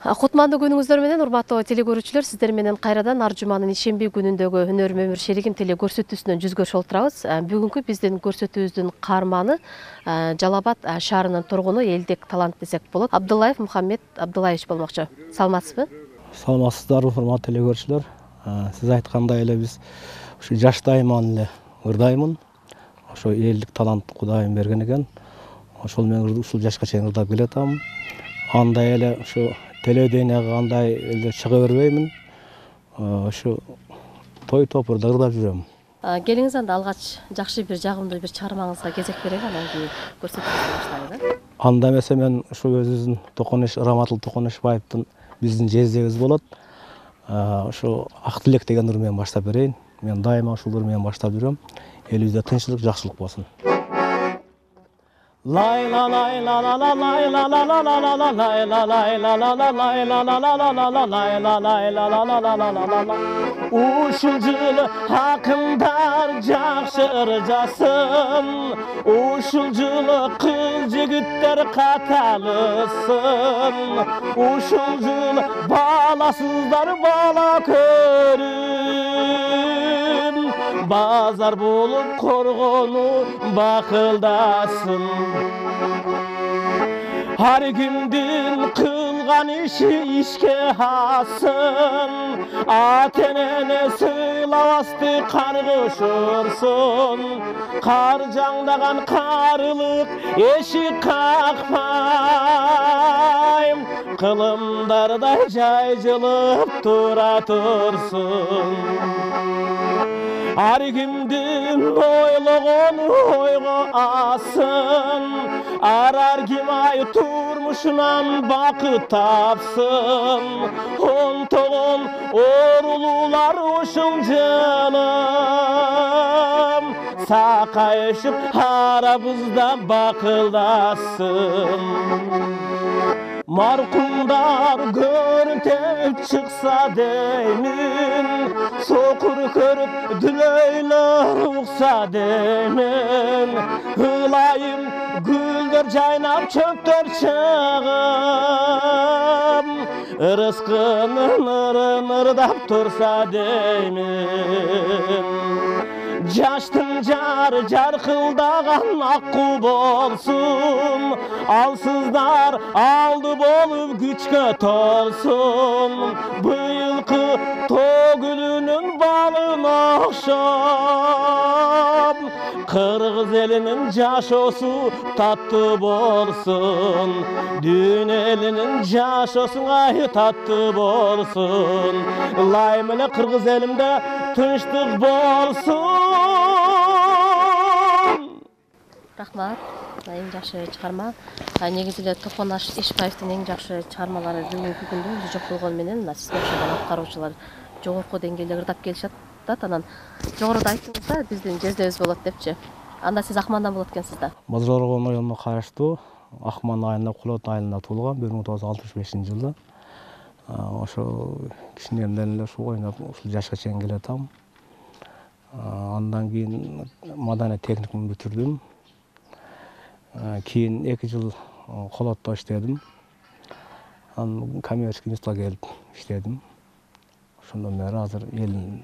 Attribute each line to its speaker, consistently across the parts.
Speaker 1: Кутмандуу күнүңүздөр менен урматтуу телекөрүүчүлөр, сиздер менен кайрадан ар жуманын ишемби күнүндөгү өнөрүм өмүр шеригим теле көрсөтүүсүнөн жүз көрүшүп отурабыз. Бүгүнкү биздин көрсөтүүбүздүн каарманы Жалал Абад шаарынын тургуну, элдик талант десек болот, Абдуллаев Мухаммед Абдуллаевич болмокчу. Саламатсызбы?
Speaker 2: Саламатсыздарбы, урматтуу телекөрүүчүлөр. Сиз айткандай эле биз ушу жаштайман эле ырдаймын. Ошо элдик талант Кудайым берген экен. Ошол менен ушул жашка чейин ырдап келатам. Андай эле ушу телевиденияга андай эле чыга бербеймин. Ошо той топурда ырдап жүрөм.
Speaker 1: Келиңиз анда алгач жакшы бир жагымдуу бир чыгармаңызга кезек берели, анан кийин көрсөтүүбүздү баштайлы.
Speaker 2: Анда эмесе мен ушу өзүбүздүн Токонеш Раматыл Токонешбаевдин биздин жездебиз болот. Ошо Ак тилек деген ыр менен баштап берейин. Мен дайыма ушул ыр менен баштап жүрөм. Элибизде тынччылык, жакшылык болсун. Лай ла лай ла ла ла лай ла ла ла ла ла ла лай ла лай ла ла ла лай ла ла ла ла ла ла лай ла лай ла ла ла ла ла ла ла. Ушул жылы акындар жакшы ыржасын, ушул жылы кыз жигиттер каталысын, ушул жылы баласыздар бала көрүн, базар болуп коргону бакылдасын. Har kimdin kılgan işi işke hasın, atenene sığlavastı kargışırsın. Kar cangdagan karılık eşik kakpayım, kılımdarda caycılıp tura tursun. Har kimdin oyluğunu oygu asın, arar kim ay turmuşunan bakı tapsın. On toğun orulular uşul canım, sakayışıp aramızda bakıldasın. Markumdar görüntüp çıksa deymin, sokur körüp düleyler uqsa deymin. Hılayım güldür caynap çöptür çığım, rızkının ırın ırdap tursa deymin. Jaştın jar jarkıldagan akku bolsun, alsızlar aldı bolup güçke tolsun. Bıyılkı togülünün balına okşap, Kırgız elinin jaşosu tatlı bolsun, dün elinin jaşosu ay tatlı bolsun. Laymile Kırgız elimde tınçtık bolsun.
Speaker 1: Рахмат. Эң жакшы чыгарма. Негизи эле Токонаш Ишбаевдин эң жакшы чыгармалары бүгүнкү күндө өзү жок болгону менен сизге окшогон аткаруучулар жогорку деңгээлде ырдап келишет. Анан жогоруда айттыңыз да, биздин жездебиз болот депчи. Анда сиз Акмандан болот экенсиз да.
Speaker 2: Бозоргон районуна караштуу Акман айылында, Кулот айылында туулган 1965-жылы. Ошо кичинемден эле ушул ойноп ушул жашка чейин келатам. Андан кийин маданий техникумду бүтүрдүм. Кийин 2 жыл Колотто иштедим. Анан коммерческий институтка келип иштедим. Ошондон бери азыр элдин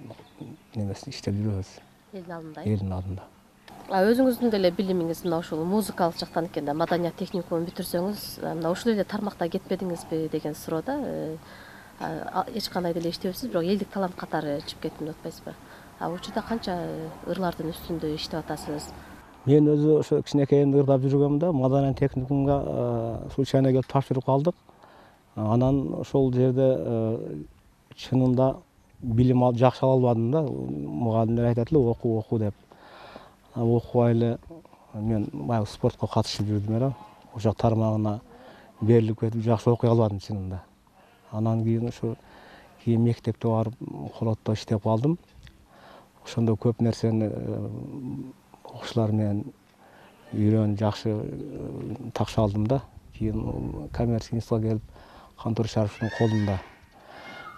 Speaker 2: немесин иштеп жүрөбүз.
Speaker 1: Элдин алдында.
Speaker 2: Элдин алдында.
Speaker 1: Өзүңүздүн деле билимиңиз мына ушул музыкалык жактан экен да, маданият техникумун бүтүрсөңүз, мына ушул эле тармакта кетпедиңизби деген суроода эч кандай деле иштебепсиз, бирок элдик талант катары чыгып кеттим деп атпайсызбы? Учурда канча ырлардын үстүндө иштеп атасыз?
Speaker 2: Мен өзү ошо кичинекейимде ырдап жүргөмдө маданий техникумга случайно келип тапшырып калдык. Анан ошол жерде чынында билим жакшы ала албадым да. Мугалимдер айтат эле окуу деп. Окубай эле мен баягы спортко катышып жүрдүм эле. Ошол тармагына берилип кетип жакшы окуй албадым чынында. Анан кийин ошо мектепте барып Колотто иштеп калдым. Ошондо көп нерсени окуучулар менен үйрөнүп жакшы такша алдым да. Кийин коммерческий институтка келип Кантор Шариповдун колунда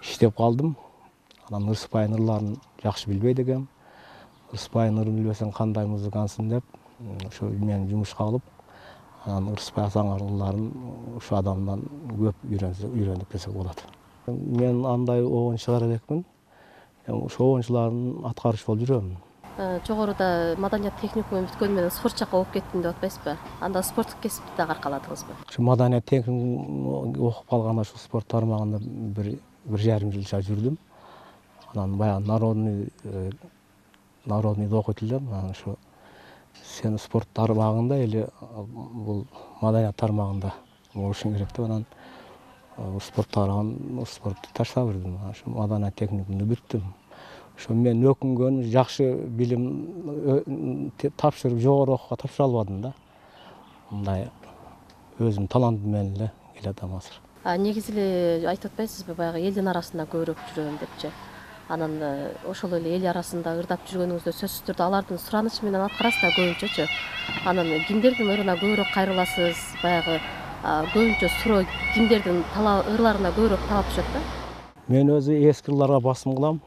Speaker 2: иштеп калдым. Анан Ырсыпайдын ырларын жакшы билбейт экенмин. Ырсыпайдын ырын билбесең кандай музыкантсың деп ошо мени жумушка алып, Анан ырыспай аңгарлууларын ушу адамдан көп үйрөндүк десек болот. Мен андай оончулар элекмин. Ошо оончулардын аткарчысы болуп жүрөм.
Speaker 1: Жогоруда маданият техникумун бүткөнү менен спорт жакка окуп кеттим деп атпайсызбы? Анда спорттук кесипти дагы аркаладыңызбы?
Speaker 2: Ушу маданият техникум окуп калганда ушу спорт тармагында бир жарым жылча жүрдүм. Анан баягы народныйда окуйт элем. Анан ушу сен спорт тармагында эле бул маданият тармагында болушуң керек деп анан спортту таштап бердим. Ушу маданият техникумду бүттүм. Ошо мен өкүнгөн жакшы билим тапшырып жогору окууга тапшыра албадым да. Мындай өзүмдүн талантым менен эле келатам азыр.
Speaker 1: Негизи эле айтып атпайсызбы, баягы элдин арасында көбүрөөк жүрөм депчи. Анан ошол эле эл арасында ырдап жүргөнүңүздө сөзсүз түрдө алардын суранычы менен аткарасыз да көбүнчөчү. Анан кимдердин ырына көбүрөөк кайрыласыз? Баягы көбүнчө суроо кимдердин ырларына көбүрөөк талап түшөт да?
Speaker 2: Мен өзү эски ырларга басым кылам.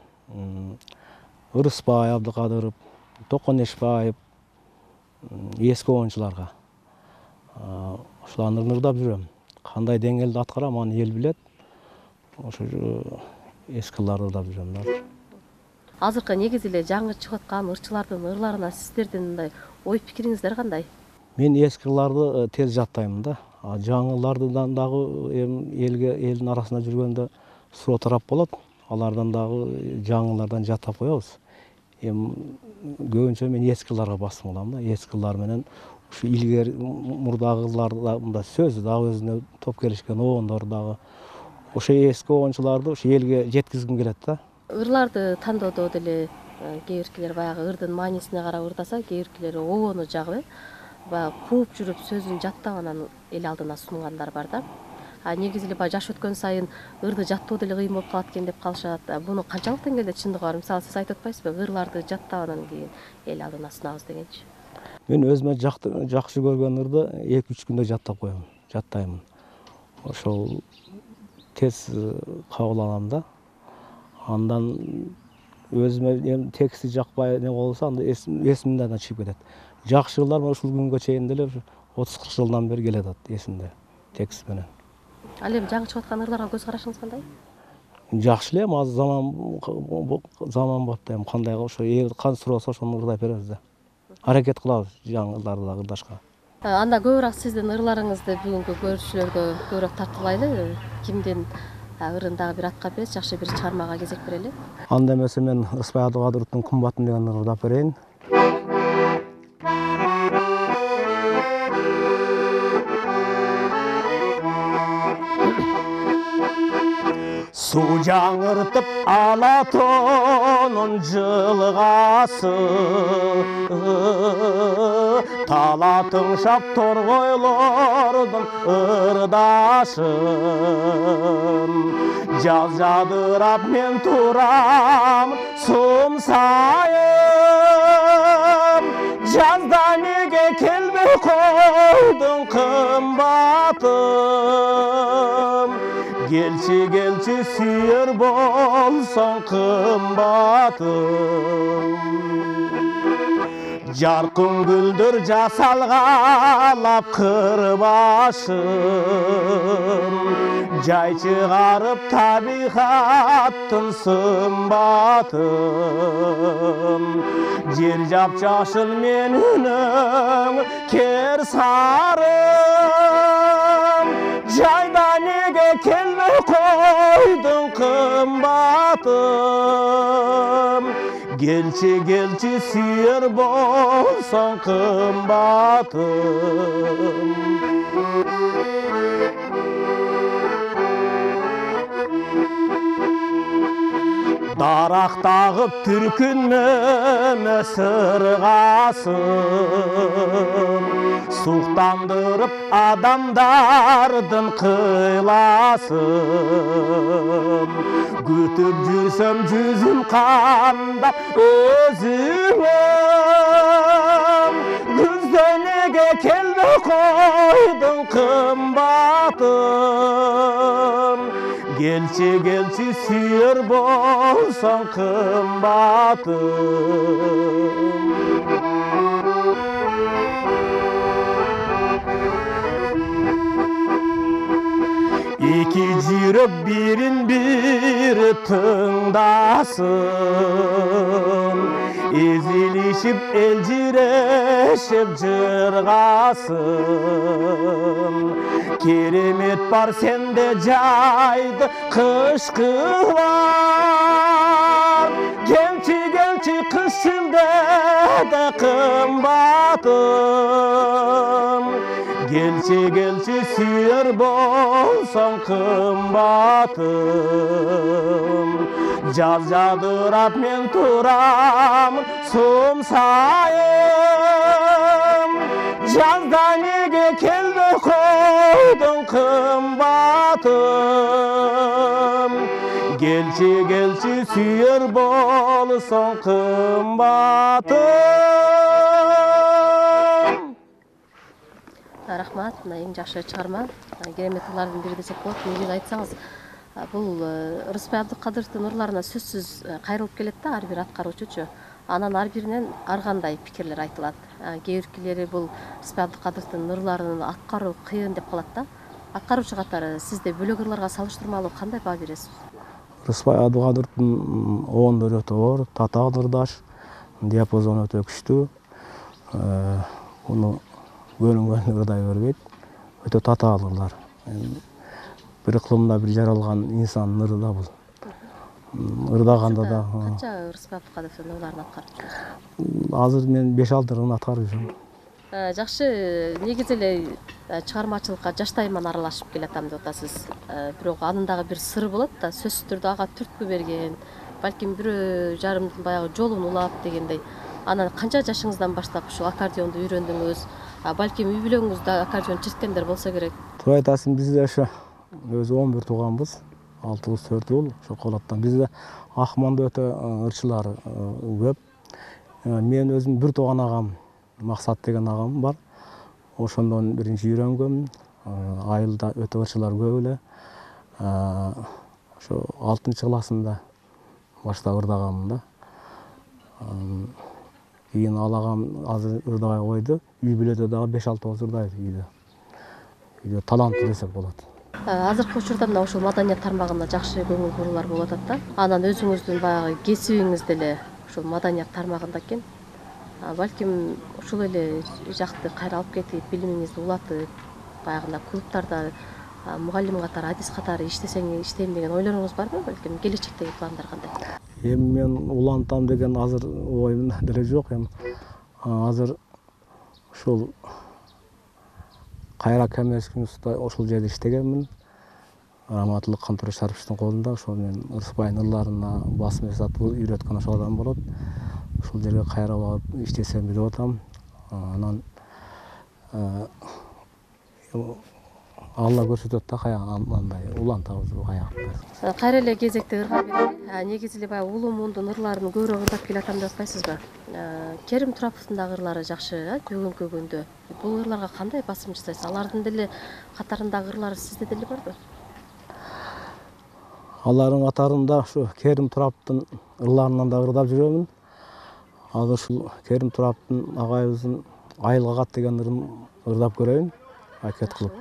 Speaker 2: Ырыспай Абдыкадыров, Токон Эшбаев, эски оончуларга. Ошолордун ырын ырдап жүрөм. Кандай деңгээлде аткарам, аны эл билет. Ошо эски ырларды ырдап жүрөм да.
Speaker 1: Азыркы негизи эле жаңы чыгып аткан ырчылардын ырларына сиздердин мындай ой пикириңиздер кандай?
Speaker 2: Мен эски ырларды тез жаттайм да. Жаңылардан дагы элдин арасында жүргөндө суроо тарап болот. Алардан дагы жаңылардан жаттап коебуз. Көбүнчө мен эски ырларга басым кылам да. Эски ырлар менен ушу илгери мурдагы ырларда мындай сөзү дагы өзүнө топ келишкен оондор дагы. Ошо эски оончуларды ушу элге жеткизгим келет да.
Speaker 1: Ырларды тандоодо деле кээ биркилер баягы ырдын маанисине карап ырдаса, кээ биркилери обону жагып, баягы кууп жүрүп сөзүн жаттап анан эл алдына сунгандар бар да. Негизи эле баягы жаш өткөн сайын ырды жаттоо деле кыйын болуп калат экен деп калышат. Буну канчалык деңгээлде чындыгы бар? Мисалы сиз айтып атпайсызбы, ырларды жаттап анан кийин эл алдына сунабыз дегенчи.
Speaker 2: Мен өзүмө жакшы көргөн ырды 2-3 күндө жаттап коем, жаттаймын. Ошол тез кабыл алам да. Андан өзүмө тексти жакпай не болсо анда эсимден чыгып кетет. Жакшы ырлар ушул күнгө чейин деле 30-40 жылдан бери келе атат эсимде текст менен.
Speaker 1: Ал эми жаңы чыгып аткан ырларга көз карашыңыз кандай?
Speaker 2: Жакшы эле, азыр заман болуп да кандай ошо эл кантип сураса ошону ырдап беребиз да. Аракет кылабыз жаңы ырларды да ырдашка.
Speaker 1: Анда көбүрөөк сиздин ырларыңызды бүгүнкү көрүүчүлөргө көбүрөөк тартуулайлы. Кимдин ырын дагы бир аткарып бересиз, жакшы бир чыгармага кезек берели.
Speaker 2: Анда эмесе мен Ырыспай Абдыкадыровдун Кымбатым деген ырын ырдап берейин. Су жаңыртып Алатонун жылгасы, талатың шап торгойлордун ырдашын. Жаз жадырап мен турам сум сайын, жазда неге келбей койдуң кымбатым. Gelçi suyur bolsan kımbatım. Jarkın güldür jasalgalap kırbaşım. Jay çıgarıp tabihattın sımbatım. Jer japjaşıl meninin ker sarım. Jayda nege kelmey koydun kımbatım. Gelçi suyur bolsan kımbatım. Darak tağıp türkünmeme sırgasın. Suhtandırıp adamdardın kıylasın. Gütüp жүrsem жүзüm kanda özümüm. Güzde nege kelme koydun kımbatım. Gelçi suyur bolsan kımbatım. İki jirök birin bir tыңдасын, ezilişip elcireşip jırgasın. Keremet бар sende jaydı kışkılar, gelçi kışında da kımbatım. Gelçi süyer bolsam kımbatım. Jaz jadırat men turam sumsayım. Жазда неге келмей қойдың қымбатым? Келші сүйер болсаң қымбатым.
Speaker 1: Рахмат, мына эң жакшы чыгарма. Керемет ырлардын бири десек болот. Неге айтсаңыз, бул Рыспай Абдыкадыровдун ырларына сөзсүз кайрылып келет да ар бир аткаруучучу. Анан ар биринен ар кандай пикирлер айтылат. Кээ биркилери бул Рыспай Абдыкадыровдун ырларын аткаруу кыйын деп калат да. Аткаруучу катары сизде бөлөк ырларга салыштырмалуу кандай баа бересиз?
Speaker 2: Рыспай Абдыкадыровдун оондору өтө оор, татаал ырдаш, диапазону өтө күчтүү. Муну бөлүнгөн ырдай бербейт. Өтө татаал ырлар. Бир ыкылымда бир жаралган инсандын ыры да бул. Ырдаганда да.
Speaker 1: Канча Рыспай Абдыкадыровдун ырларын аткарып жүрсүз?
Speaker 2: Азыр мен 5-6 ырын аткарып жүрөм.
Speaker 1: Жакшы, негизи эле чыгармачылыкка жаштайыман аралашып келатам деп атасыз. Бирок анын дагы бир сыры болот да, сөзсүз түрдө ага түрткү берген, балким бирөө жарымдын баягы жолун улап дегендей. Анан канча жашыңыздан баштап ушул аккордеонду үйрөндүңүз? Балким үй бүлөңүздө аккордеон чирткендер болсо керек.
Speaker 2: Туура айтасың, бизде ошо өзү 11 тууганбыз. 6-4 жыл ошо колоттон. Бизде Акманда өтө ырчылар көп. Мен өзүм бир тууган агам, Максат деген агам бар. Ошондон биринчи үйрөнгөм. Айылда өтө ырчылар көп эле. Ошо 6-классында баштап ырдагам да. Кийин ал агам азыр ырдабай койду. Үй бүлөдө дагы 5-6 ырдайт үйдө. Үйдө таланттуу десек болот.
Speaker 1: Азыркы учурда мына ушул маданият тармагында жакшы көңүл бурулар болуп атат да. Анан өзүңүздүн баягы кесибиңиз деле ушул маданият тармагында экен. Балким ушул эле жакты кайра алып кетип, билимиңизди улатып, баягында клубтарда мугалим катары, адис катары иштейм деген ойлоруңуз барбы? Балким келечектеги пландар кандай?
Speaker 2: Эми мен улантам деген азыр оюм деле жок. Азыр ушул Кайра коммерческий институтта ошол жерде иштегенмин. Раматылык Кантор Шариповичтин колунда ошол мен Рыспайдын ырларына басым жасатып үйрөткөн ошол адам болот. Ошол жерге кайра барып иштесем деп атам. Анан Алла көрсөтөт да андай улантабызбы каякта.
Speaker 1: Кайра эле кезекте ырга берели. Негизи эле баягы улуу муундун ырларын көбүрөөк ырдап келатам деп атпайсызбы? Керим Тураповдун дагы ырлары жакшы, бүгүнкү күндө. Бул ырларга кандай басым жасайсыз? Алардын деле катарындагы ырлары сизде деле барбы?
Speaker 2: Алардын катарында ушу Керим Тураповдун ырларынан да ырдап жүрөмүн. Азыр ушул Керим Тураповдун агайыбыздын Айылга кат деген ырын ырдап көрөйүн. Аракет кылып.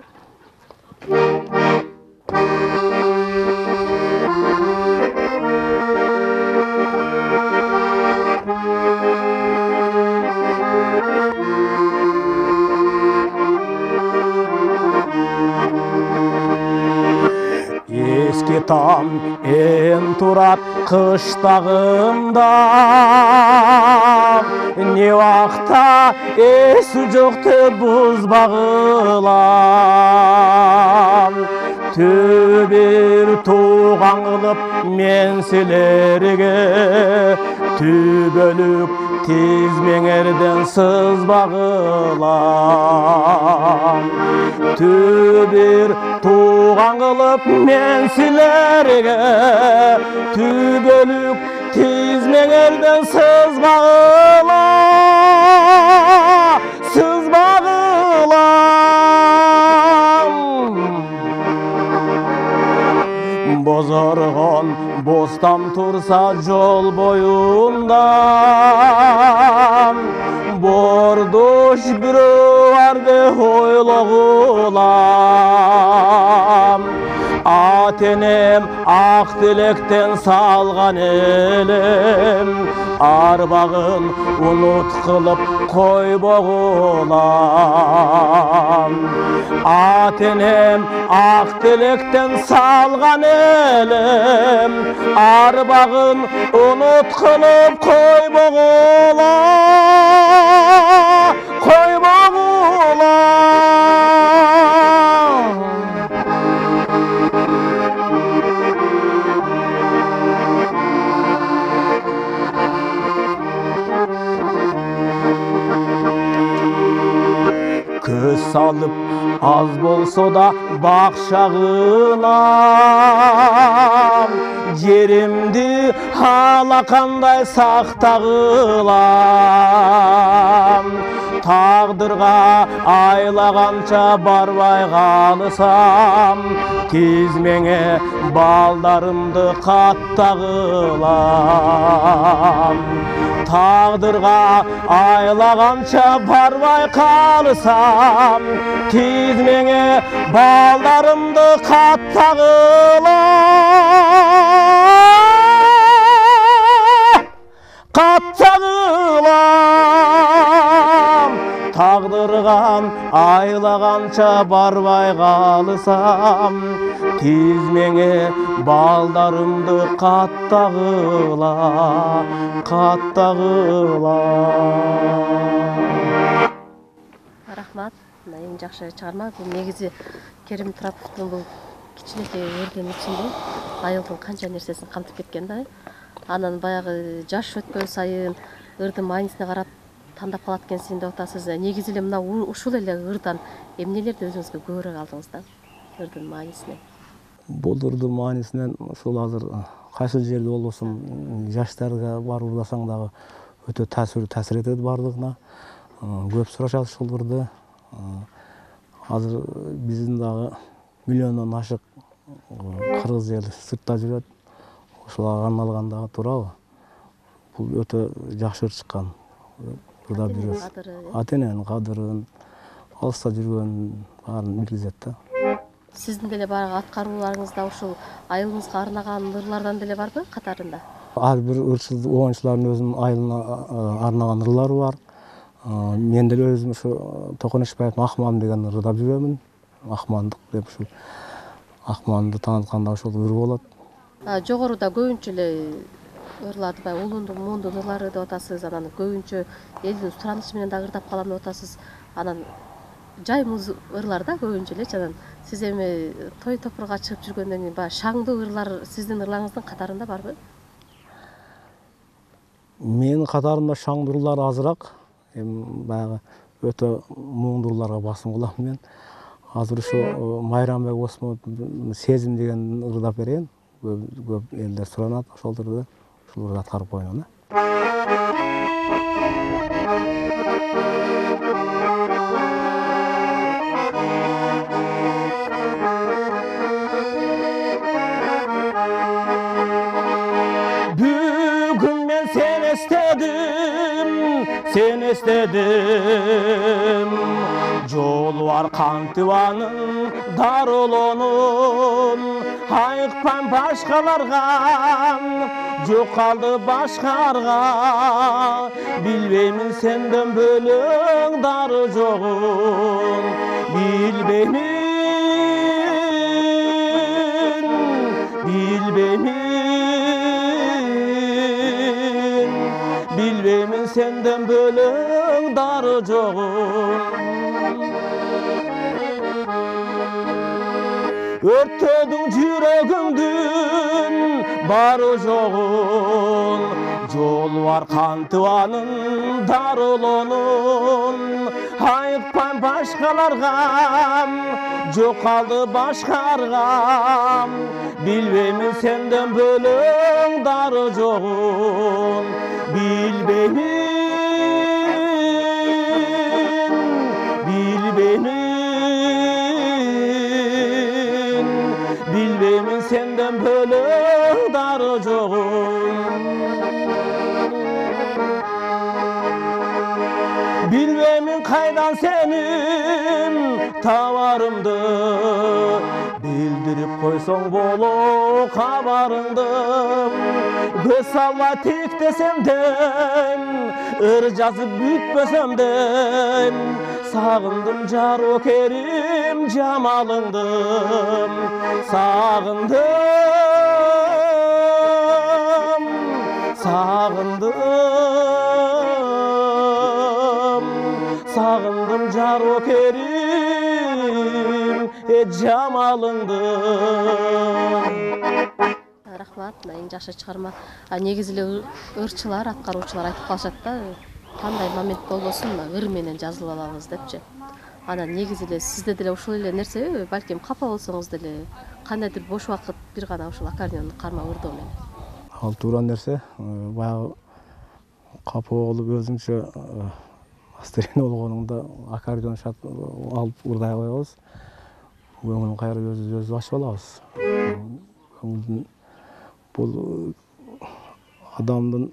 Speaker 2: Eski tam en Turap kıştağında ne vakta esi joktu buz bağılan tübir tuğan kılıp men silerge tübölük tizmeŋerden sızbağılan tübir tuğan kılıp men silerge tübölük tizmeŋerden sızbağılan bozorgon bostam tursa yol boyundan borduş biri vardı hoyloğulan Atenem ak dilekten salgan elim, arbağın unut kılıp koy boğulam. Atenem ak dilekten salgan elim, arbağın unut kılıp koy boğulam, koy boğulam. Köz salıp az bolsa da bakşağına, yerimdi halakanday saktağılam. Tağdırga aylagança barbay kalısam, tizmene baldarımdı kattağılam. Tağdırga aylagança barbay kalısam, tizmene baldarımdı kattağılam, kattağılam. Tağdırgan aylagança barbay kalısam, tizmene baldarımdı kattağıla, kattağıla.
Speaker 1: Рахмат. Эң жакшы чыгарма. Бул негизи Керим Тураповдун бул кичинекей өрдүн ичинде айылдын канча нерсесин камтып кеткен да. Анан баягы жаш өткөн сайын ырдын маанисине карап тандап калат экенсиң деп атасыз. Негизи эле мына ушул эле ырдан эмнелерди өзүңүзгө көбүрөөк алдыңыз да? Ырдын маанисине.
Speaker 2: Бул ырдын маанисинен ушул азыр кайсы жерде болбосун жаштарга барып урласаң дагы өтө таасир этет бардыгына. Көп сурашат ушул ырды. Азыр биздин дагы миллиондон ашык кыргыз эли сыртта жүрөт. Ошолорго арналган дагы туурабы? Бул өтө жакшы чыккан. Ырдап жүрөбүз. Атененин кадырын, алыста жүргөнүн баарын билгизет да.
Speaker 1: Сиздин деле баягы аткарууларыңызда ушул айылыңызга арнаган ырлардан деле барбы катарында?
Speaker 2: Ар бир оюнчулардын өзүнүн айылына арнаган ырлары бар. Мен деле өзүм ушу Токон Ишбаевдин Акман деген ырдап жүрөмүн. Акмандык деп ушул Акманды таанытканда ошол ыр болот.
Speaker 1: Жогоруда көбүнчө эле ырларды баягы улундун муундун ырлары деп атасыз. Анан көбүнчө элдин суранышы менен да ырдап калам деп атасыз. Анан жаймыз ырлар да көбүнчө элечи. Анан сиз эми той топурга чыгып жүргөндөн кийин баягы шаңдуу ырлар сиздин ырларыңыздын катарында барбы?
Speaker 2: Менин катарымда шаңдуу ырлар азыраак. Баягы өтө муундуу ырларга басым кылам мен. Азыр ушу Майрамбек Осмонов Сезим деген ырдап берейин. Көп элдер суранат ошол ырды. Ушул ырды аткарып коеюн. Бүгүн мен сени естедим, жолу бар Кантыбанын дарылонун, айыкпан башкаларга, жок калды башкарга, билбеймин сенден бөлөк дары жогун, bilbeymin senden bölük darı joğun. Örttedin yüreğimdin barı joğun. Yol var Kantıvanın darılonun, ayıkpan başkalarga, yok kaldı başkarga, bilbeymin senden bölük darı joğun. Bilbeymin senden bölük darı joğun. Bilbeymin kaydan senin tavarımdı, Bildirip koysoň bolо kabarыңды, göz salma tek desem de, ır жазып бүтpösem de, sagındım jar okerim jamalыңды, sagındım, sagındım, sagındım jar okerim jamalыңды.
Speaker 1: Рахмат, эң жакшы чыгарма. Негизи эле ырчылар, аткаруучулар айтып калышат да, кандай момент болбосун ыр менен жазылып алабыз депчи. Анан негизи эле сизде деле ушул эле нерсеби, балким капа болсоңуз деле кандайдыр бош убакыт бир гана ушул аккордеон кармап ырдоо менен.
Speaker 2: Ал туура нерсе. Баягы капа болуп өзүңчө настроение болгонуңда аккордеон алып ырдай коебуз. Көңүлүн кайра өзүбүз ачып алабыз. Бул адамдын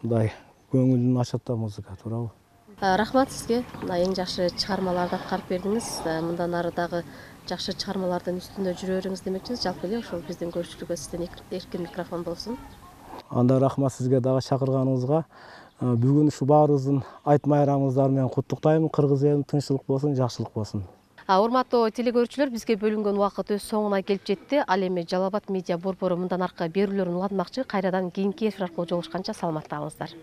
Speaker 2: мындай көңүлүн ачат да музыка, туурабы?
Speaker 1: Рахмат сизге. Эң жакшы чыгармаларды аткарып бердиңиз. Мындан ары дагы жакшы чыгармалардын үстүндө жүрө бериңиз демекчибиз. Жалпы эле ошол биздин көрүүчүлүккө сизден эркин микрофон болсун.
Speaker 2: Анда рахмат сизге дагы чакырганыңызга. Бүгүн ушу баарыбыздын айт майрамыңыздары менен куттуктайм. Кыргыз элине тынччылык болсун, жакшылык болсун.
Speaker 1: Урматтуу телекөрүүчүлөр, бизге бөлүнгөн убакыт өз соңуна келип жетти. Ал эми Жалал Абад медиа борбору мындан аркы берүүлөрүн улантмакчы. Кайрадан кийинки эфир аркылуу жолугушканча саламатта калыңыздар.